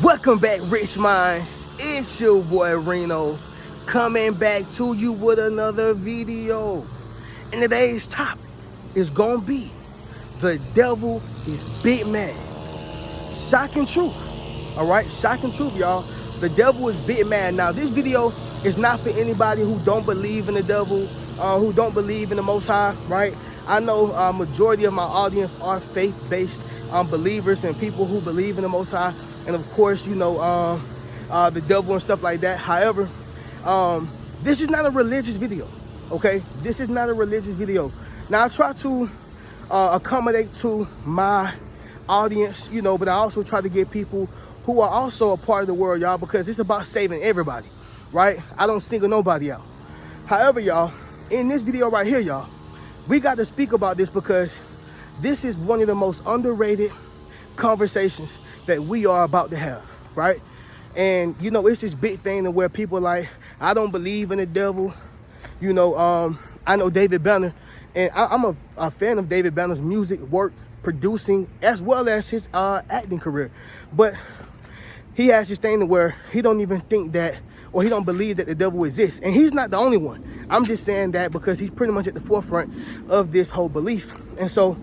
Welcome back, Rich Minds. It's your boy Reno, coming back to you with another video. And today's topic is gonna be the devil is big mad. Shocking truth. Alright, shocking truth, y'all. The devil is big mad. Now, this video is not for anybody who don't believe in the devil, who don't believe in the Most High, right? I know majority of my audience are faith-based believers and people who believe in the Most High, and of course, you know, the devil and stuff like that. However, this is not a religious video, okay? This is not a religious video. Now, I try to accommodate to my audience, you know, but I also try to get people who are also a part of the world, y'all, because it's about saving everybody, right? I don't single nobody out. However, y'all, in this video right here, y'all, we got to speak about this because this is one of the most underrated conversations that we are about to have, right? And, you know, it's this big thing to where people are like, I don't believe in the devil. You know, I know David Banner, and I'm a fan of David Banner's music, work, producing, as well as his acting career. But he has this thing to where he don't even think that, or he don't believe that the devil exists. And he's not the only one. I'm just saying that because he's pretty much at the forefront of this whole belief. And so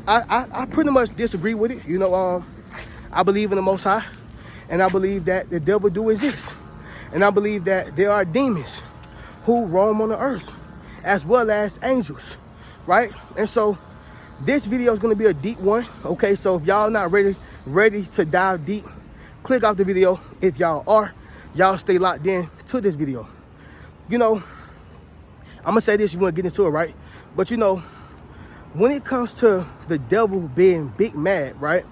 I pretty much disagree with it. You know, I believe in the Most High, and I believe that the devil do exist. And I believe that there are demons who roam on the earth, as well as angels, right? And so this video is going to be a deep one, okay? So if y'all not ready to dive deep, click off the video. If y'all are, y'all stay locked in to this video. You know, I'm going to say this, you want to get into it, right? But you know, when it comes to the devil being big mad, right?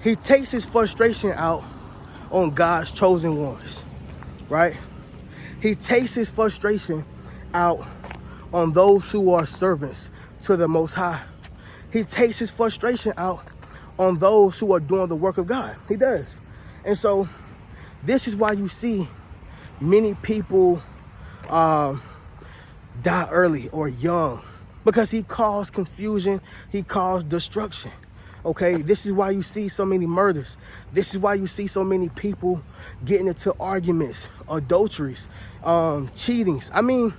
He takes his frustration out on God's chosen ones, right? He takes his frustration out on those who are servants to the Most High. He takes his frustration out on those who are doing the work of God. He does. And so this is why you see many people die early or young, because he caused confusion, he caused destruction. Okay, this is why you see so many murders. This is why you see so many people getting into arguments, adulteries, cheatings. I mean,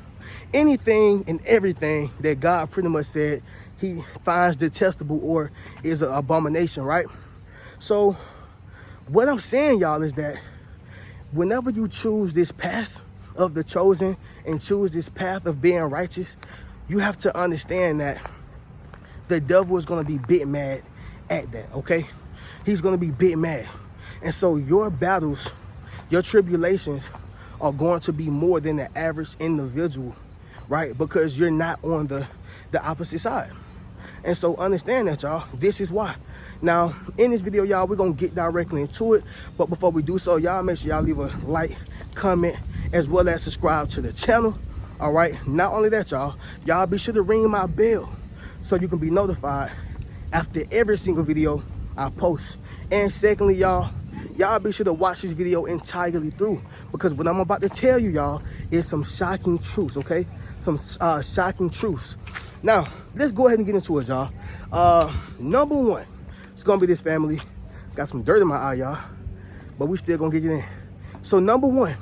anything and everything that God pretty much said he finds detestable or is an abomination, right? So what I'm saying, y'all, is that whenever you choose this path of the chosen and choose this path of being righteous, you have to understand that the devil is going to be big mad at that, okay? He's going to be big mad. And so your battles, your tribulations are going to be more than the average individual, right? Because you're not on the opposite side. And so understand that, y'all. This is why. Now, in this video, y'all, we're going to get directly into it. But before we do so, y'all, make sure y'all leave a like, comment, as well as subscribe to the channel. All right. Not only that, y'all be sure to ring my bell so you can be notified after every single video I post. And secondly, y'all be sure to watch this video entirely through, because what I'm about to tell you, y'all, is some shocking truths, okay? Some shocking truths. Now, let's go ahead and get into it, y'all. Number one, it's gonna be this, family. Got some dirt in my eye, y'all, but we still gonna get it in. So number one,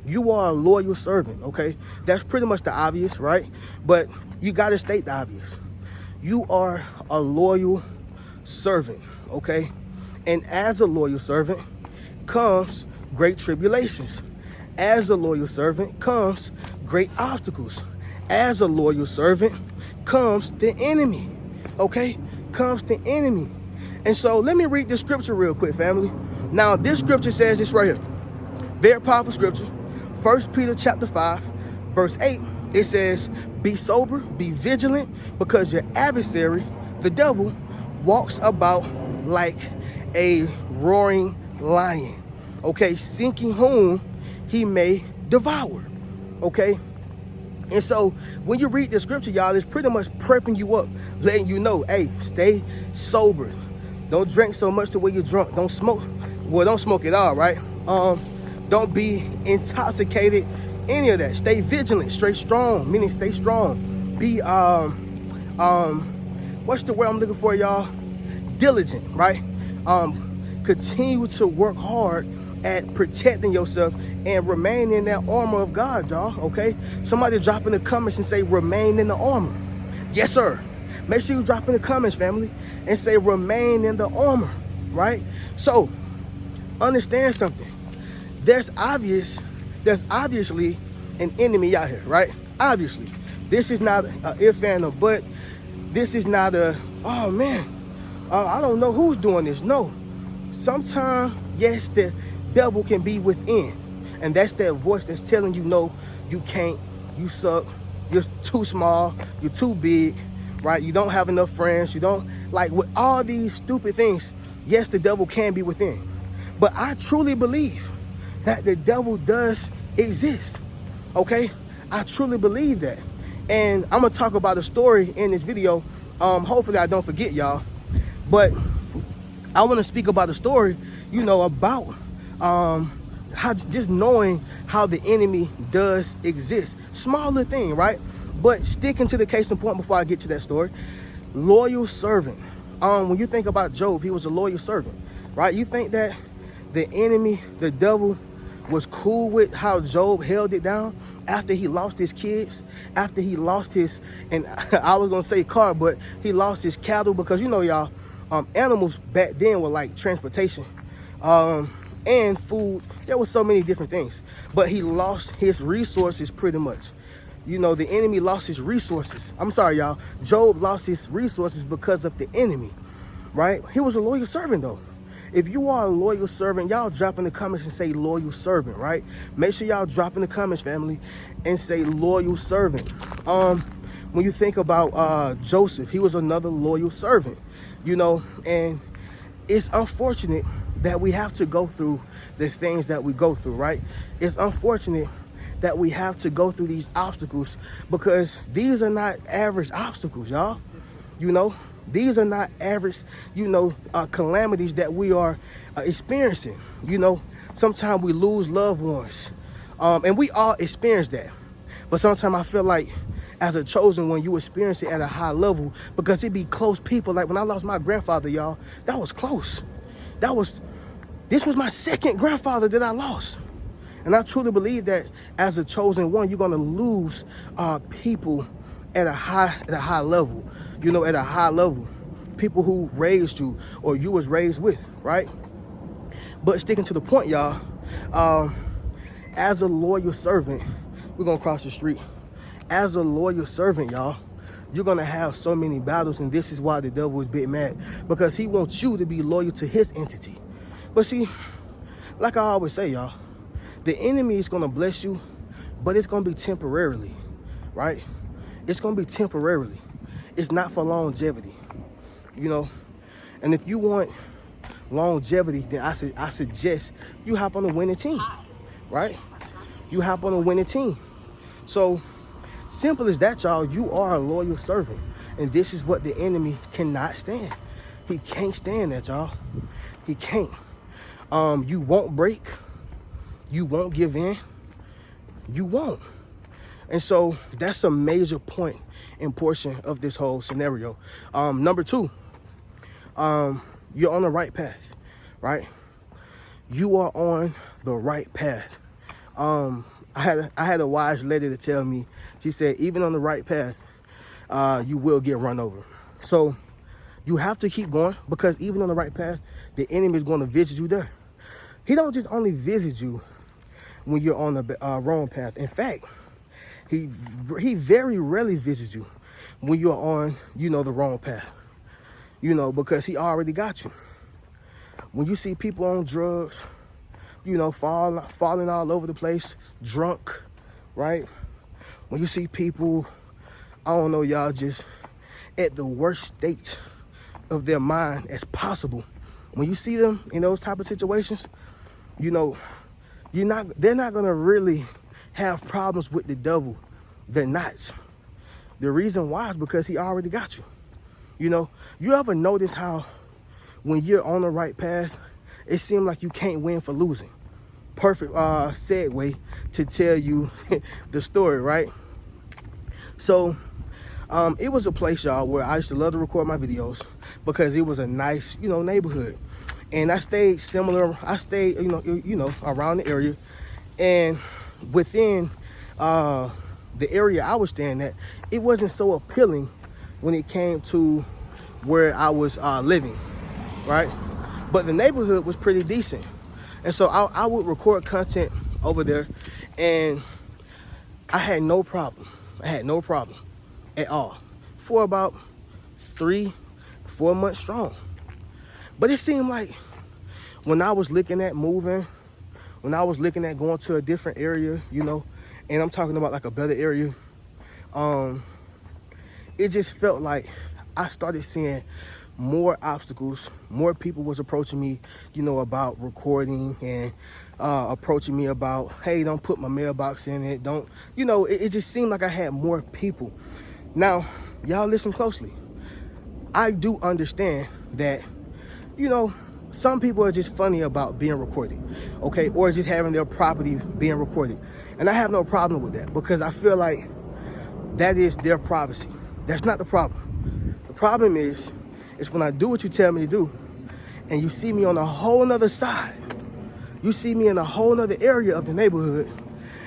you are a loyal servant, okay? That's pretty much the obvious, right? But you gotta state the obvious. You are a loyal servant, okay? And as a loyal servant comes great tribulations. As a loyal servant comes great obstacles. As a loyal servant comes the enemy, okay? Comes the enemy. And so let me read this scripture real quick, family. Now, this scripture says this right here. Very powerful scripture. 1 Peter chapter 5, verse 8. It says, be sober, be vigilant, because your adversary, the devil, walks about like a roaring lion, okay, seeking whom he may devour, okay? And so when you read the scripture, y'all, it's pretty much prepping you up, letting you know, hey, stay sober. Don't drink so much to where you're drunk. Don't smoke. Well, don't smoke at all, right? Don't be intoxicated, any of that. Stay vigilant, stay strong, meaning stay strong. Be, what's the word I'm looking for, y'all? Diligent, right? continue to work hard at protecting yourself and remain in that armor of God, y'all, okay? Somebody drop in the comments and say, remain in the armor. Yes, sir. Make sure you drop in the comments, family, and say, remain in the armor, right? So, understand something. There's obviously an enemy out here, right? Obviously. This is not an if and a but. This is not a, oh man, I don't know who's doing this. No. Sometimes, yes, the devil can be within. And that's that voice that's telling you, no, you can't, you suck, you're too small, you're too big, right? You don't have enough friends, you don't, like with all these stupid things, yes, the devil can be within. But I truly believe that the devil does exist, okay? I truly believe that. And I'm gonna talk about a story in this video. Hopefully I don't forget, y'all. But I wanna speak about a story, you know, about how just knowing how the enemy does exist. Smaller thing, right? But sticking to the case in point before I get to that story. Loyal servant. When you think about Job, he was a loyal servant, right? You think that the enemy, the devil, was cool with how Job held it down after he lost his kids, after he lost his, and I was gonna say car, but he lost his cattle, because you know, y'all, animals back then were like transportation and food. There was so many different things, but he lost his resources pretty much. You know, the enemy lost his resources. I'm sorry, y'all. Job lost his resources because of the enemy, right? He was a loyal servant, though. If you are a loyal servant, y'all drop in the comments and say loyal servant, right? Make sure y'all drop in the comments, family, and say loyal servant. When you think about Joseph, he was another loyal servant, you know, and it's unfortunate that we have to go through the things that we go through, right? It's unfortunate that we have to go through these obstacles, because these are not average obstacles, y'all. You know, these are not average, you know, calamities that we are experiencing. You know, sometimes we lose loved ones, and we all experience that. But sometimes I feel like as a chosen one, you experience it at a high level, because it be close people. Like when I lost my grandfather, y'all, that was close. This was my second grandfather that I lost. And I truly believe that as a chosen one, you're gonna lose people at a high level. You know, at a high level, people who raised you or you was raised with, right? But sticking to the point, y'all, as a loyal servant, we're gonna cross the street. As a loyal servant, y'all, you're gonna have so many battles, and this is why the devil is big mad, because he wants you to be loyal to his entity. But see, like I always say, y'all, the enemy is gonna bless you, but it's gonna be temporarily, right? It's gonna be temporarily. It's not for longevity, you know. And if you want longevity, then I suggest you hop on a winning team, right? You hop on a winning team. So simple as that, y'all. You are a loyal servant, and this is what the enemy cannot stand. He can't stand that, y'all. He can't. You won't break. You won't give in. You won't. And so that's a major point and portion of this whole scenario. Number two, you're on the right path, right? You are on the right path. I had a wise lady to tell me. She said, even on the right path, you will get run over. So you have to keep going, because even on the right path, the enemy is going to visit you there. He don't just only visit you when you're on the wrong path. In fact, he very rarely visits you when you're on, you know, the wrong path, you know, because he already got you. When you see people on drugs, you know, falling all over the place, drunk, right? When you see people, I don't know, y'all, just at the worst state of their mind as possible, when you see them in those type of situations, you know, they're not gonna really have problems with the devil. They're not. The reason why is because he already got you. You know, you ever notice how when you're on the right path, it seems like you can't win for losing? Perfect segue to tell you the story, right? So it was a place, y'all, where I used to love to record my videos, because it was a nice, you know, neighborhood. And I stayed similar. I stayed, around the area, and within the area I was staying at, it wasn't so appealing when it came to where I was living, right? But the neighborhood was pretty decent, and so I would record content over there, and I had no problem. I had no problem at all for about 3-4 months strong. But it seemed like when I was looking at moving, when I was looking at going to a different area, and I'm talking about like a better area, it just felt like I started seeing more obstacles. More people was approaching me, about recording, and approaching me about, hey, don't put my mailbox in it. Don't, it just seemed like I had more people. Now, y'all listen closely. I do understand that, some people are just funny about being recorded, okay? Or just having their property being recorded. And I have no problem with that, because I feel like that is their privacy. That's not the problem. The problem is when I do what you tell me to do, and you see me on a whole nother side, you see me in a whole nother area of the neighborhood,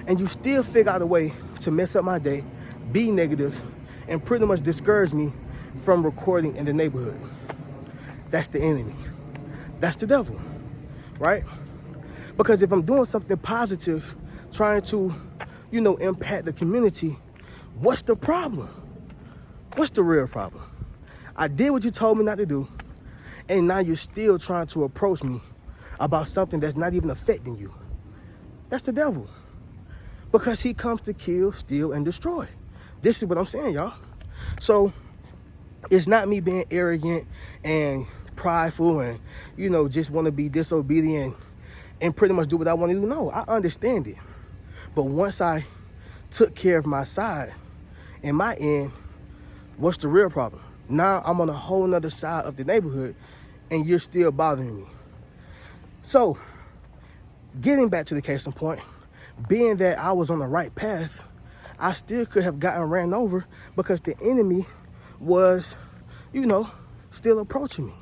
and you still figure out a way to mess up my day, be negative, and pretty much discourage me from recording in the neighborhood. That's the enemy. That's the devil, right? Because if I'm doing something positive, trying to, impact the community, what's the problem? What's the real problem? I did what you told me not to do, and now you're still trying to approach me about something that's not even affecting you. That's the devil. Because he comes to kill, steal, and destroy. This is what I'm saying, y'all. So it's not me being arrogant and prideful and, just want to be disobedient and pretty much do what I want to do. No, I understand it. But once I took care of my side and my end, what's the real problem? Now I'm on a whole nother side of the neighborhood and you're still bothering me. So, getting back to the case in point, being that I was on the right path, I still could have gotten ran over because the enemy was, still approaching me.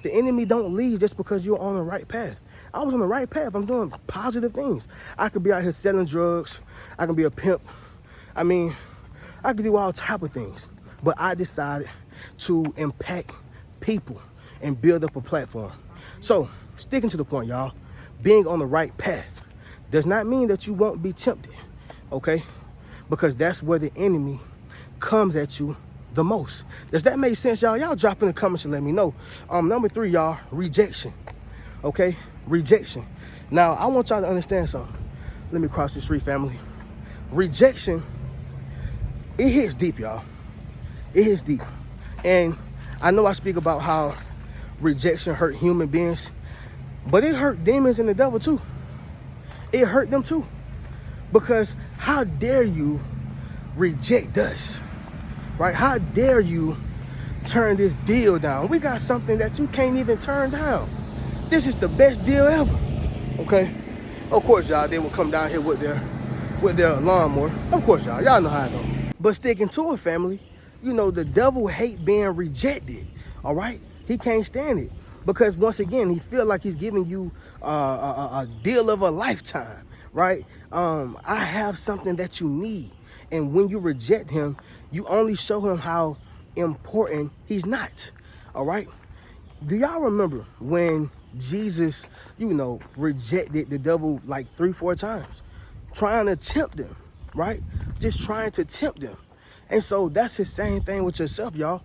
The enemy don't leave just because you're on the right path. I was on the right path. I'm doing positive things. I could be out here selling drugs. I can be a pimp. I could do all type of things. But I decided to impact people and build up a platform. So, sticking to the point, y'all, being on the right path does not mean that you won't be tempted, okay? Because that's where the enemy comes at you the most. Does that make sense, y'all? Y'all drop in the comments and let me know. Number 3, y'all, rejection, okay? Rejection. Now, I want y'all to understand something. Let me cross the street, family. Rejection, it hits deep, y'all. It hits deep. And I know I speak about how rejection hurt human beings, but it hurt demons and the devil too. It hurt them too. Because how dare you reject us, right? How dare you turn this deal down? We got something that you can't even turn down. This is the best deal ever, okay? Of course, y'all, they will come down here with their lawnmower. Of course, y'all know how I go. But sticking to it, family, the devil hate being rejected, all right? He can't stand it because, once again, he feel like he's giving you a deal of a lifetime, right? I have something that you need. And when you reject him, you only show him how important he's not, all right? Do y'all remember when Jesus, rejected the devil like 3-4 times, trying to tempt them, right? Just trying to tempt them. And so that's the same thing with yourself, y'all.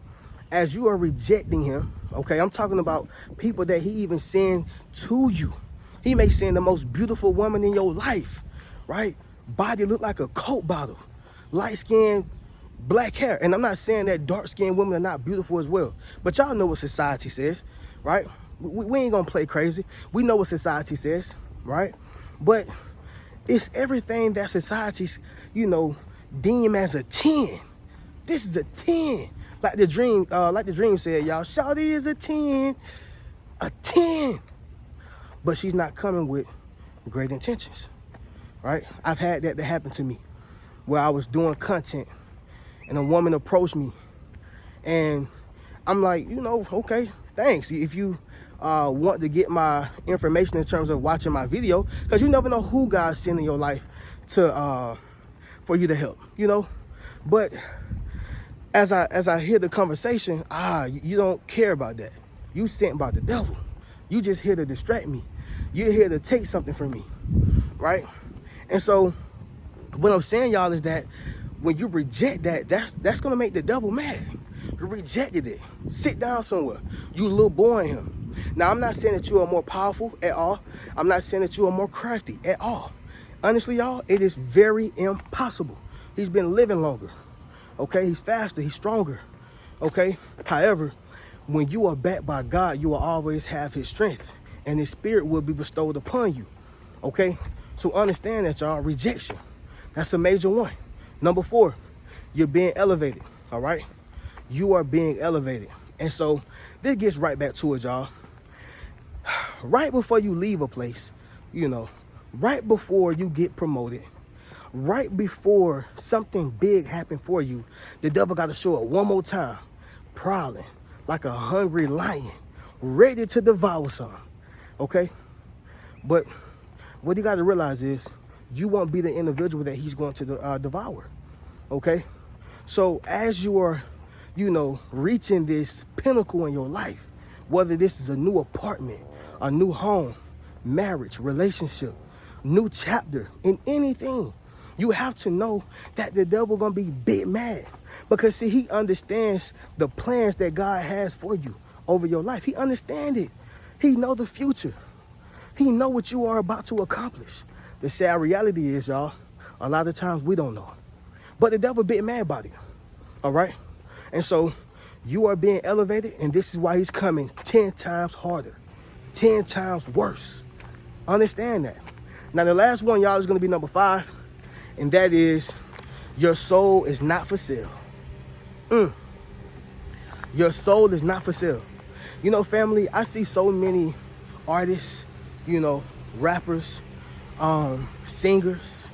As you are rejecting him, okay, I'm talking about people that he even send to you. He may send the most beautiful woman in your life, right? Body look like a Coke bottle, light skin, black hair. And I'm not saying that dark skinned women are not beautiful as well, but y'all know what society says, right? We ain't gonna play crazy. We know what society says, right? But it's everything that society's, deem as a 10. This is a 10. Like the dream said, y'all, Shawty is a 10. A 10. But she's not coming with great intentions, right? I've had that happen to me where I was doing content and a woman approached me and I'm like, okay, thanks. If you want to get my information in terms of watching my video, because you never know who God's sent in your life to for you to help, you know. But as I hear the conversation, you don't care about that. You sent by the devil. You just here to distract me. You're here to take something from me, right? And so what I'm saying, y'all, is that when you reject that, that's gonna make the devil mad. You rejected it. Sit down somewhere. You little boy in him. Now, I'm not saying that you are more powerful at all. I'm not saying that you are more crafty at all. Honestly, y'all, it is very impossible. He's been living longer. Okay, he's faster, he's stronger. Okay, however, when you are backed by God, you will always have his strength, and his spirit will be bestowed upon you. Okay, so understand that, y'all. Rejection, that's a major one. Number 4, you're being elevated. All right, you are being elevated. And so this gets right back to it, y'all. Right before you leave a place, you know, right before you get promoted, right before something big happened for you, the devil got to show up one more time, prowling like a hungry lion, ready to devour some. Okay? But what you got to realize is you won't be the individual that he's going to devour. Okay? So as you are, you know, reaching this pinnacle in your life, whether this is a new apartment, a new home, marriage, relationship, new chapter in anything, you have to know that the devil gonna be big mad, because see, he understands the plans that God has for you over your life. He understands it. He know the future. He know what you are about to accomplish. The sad reality is, y'all, a lot of times we don't know, but the devil big mad about it. All right, and so you are being elevated, and this is why he's coming 10 times harder, 10 times worse. Understand that. Now, the last one, y'all, is gonna be number 5. And that is, your soul is not for sale. Your soul is not for sale. You know, family, I see so many artists, you know, rappers, singers,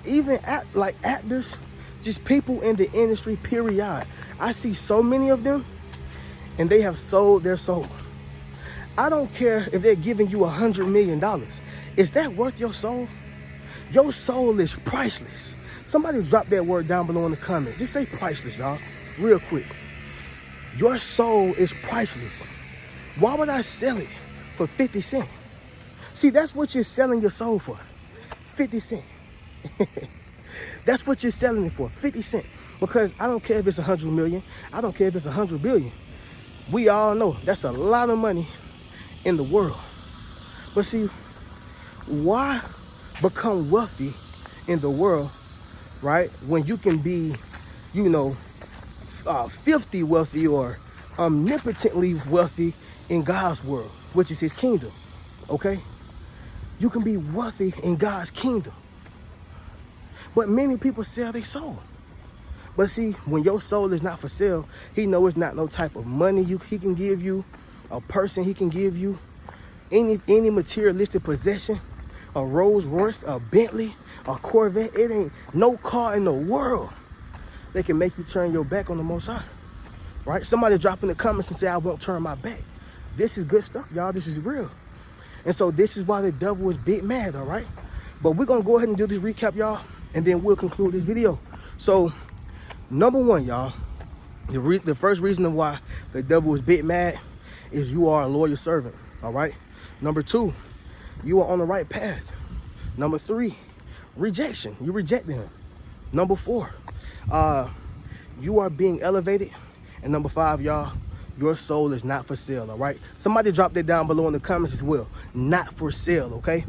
even like actors, just people in the industry, period. I see so many of them, and they have sold their soul. I don't care if they're giving you $100 million. Is that worth your soul? Your soul is priceless. Somebody drop that word down below in the comments. Just say priceless, y'all, real quick. Your soul is priceless. Why would I sell it for 50 cents? See, that's what you're selling your soul for, 50 cents. That's what you're selling it for, 50 cents. Because I don't care if it's 100 million. I don't care if it's 100 billion. We all know that's a lot of money in the world. But see, why become wealthy in the world, right, when you can be, you know, 50 wealthy or omnipotently wealthy in God's world, which is his kingdom? Okay, you can be wealthy in God's kingdom, but many people sell their soul. But see, when your soul is not for sale, he knows it's not no type of money he can give you, a person he can give you, any materialistic possession, a Rolls Royce, a Bentley, a Corvette. It ain't no car in the world that can make you turn your back on the Most High, right? Somebody drop in the comments and say, I won't turn my back. This is good stuff, y'all. This is real. And so this is why the devil is big mad, all right? But we're going to go ahead and do this recap, y'all, and then we'll conclude this video. So, number 1, y'all, the first reason why the devil is big mad is you are a loyal servant, all right? Number 2, you are on the right path. Number 3, rejection. You rejected him. Number 4, you are being elevated. And number 5, y'all, your soul is not for sale, all right? Somebody drop that down below in the comments as well. Not for sale, okay?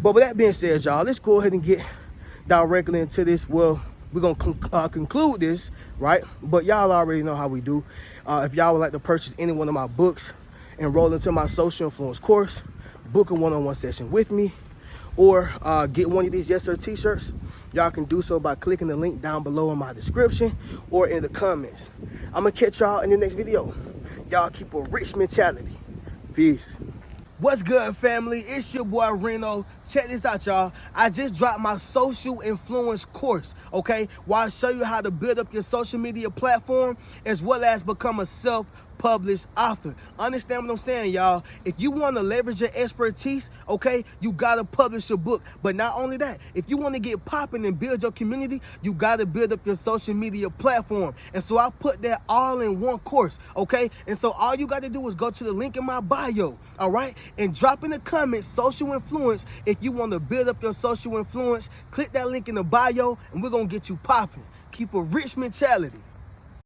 But with that being said, y'all, let's go ahead and get directly into this. Well, we're going to conclude this, right? But y'all already know how we do. If y'all would like to purchase any one of my books, enroll into my social influence course, book a one-on-one session with me, or get one of these Yes Sir t-shirts, y'all can do so by clicking the link down below in my description or in the comments. I'm going to catch y'all in the next video. Y'all keep a rich mentality. Peace. What's good, family? It's your boy Reno. Check this out, y'all. I just dropped my social influence course, okay? Where I show you how to build up your social media platform as well as become a published author. Understand what I'm saying, y'all? If you want to leverage your expertise, okay, you got to publish your book. But not only that, if you want to get popping and build your community, you got to build up your social media platform. And so I put that all in one course, okay? And so all you got to do is go to the link in my bio, all right? And drop in the comments, social influence. If you want to build up your social influence, click that link in the bio and we're going to get you popping. Keep a rich mentality.